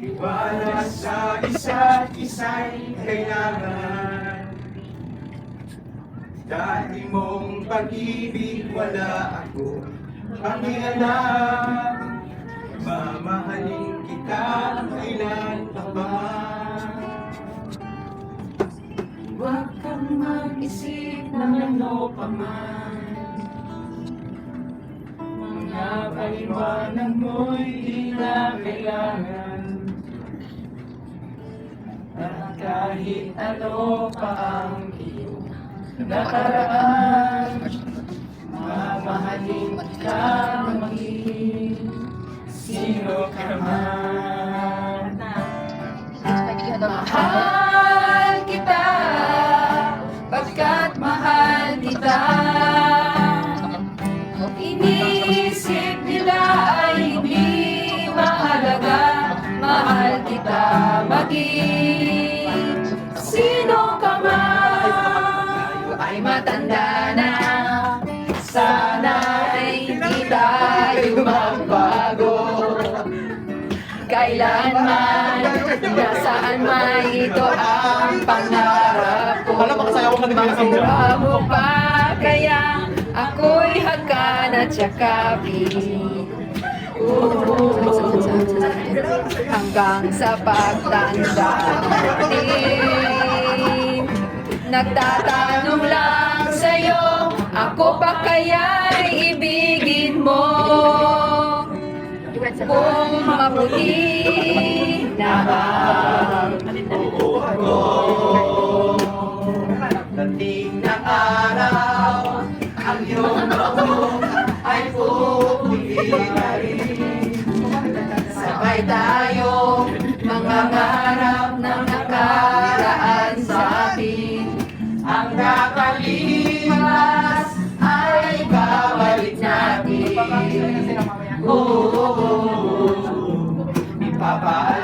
Tiwala sa isa't isa'y kailangan. Dati mong pag-ibig wala ako pakialam. Mamahalin kita kailan pa man. Huwag kang mag-isip ng ano pa man. Mga paliwanag mo'y di na kailangan. At kahit ano pa ang iyong nakaraan, mamahalin ka maging sino ka man. Mahal kita, pagkat mahal kita. Iniisip nila ay hindi mahalaga. Mahal kita maging sino ka man. Ay matanda na, sana ay hindi tayo magbago. Kailanman, nasaan man ito ang pangarap ko. Makuha mo pa kaya ako'y hagkan at yakapin. Hanggang sa pagtanda natin, nagtatanong lang sa'yo, ako pa kaya'y ibigin mo? Kung maputi na ang buhok ko. Dating na araw, ang iyong buhok ay puputi na rin. Sabay tayo mangangarap ng nakaraan sa atin. Ang nakalipas ay babalik natin. Oh, Ipapaalam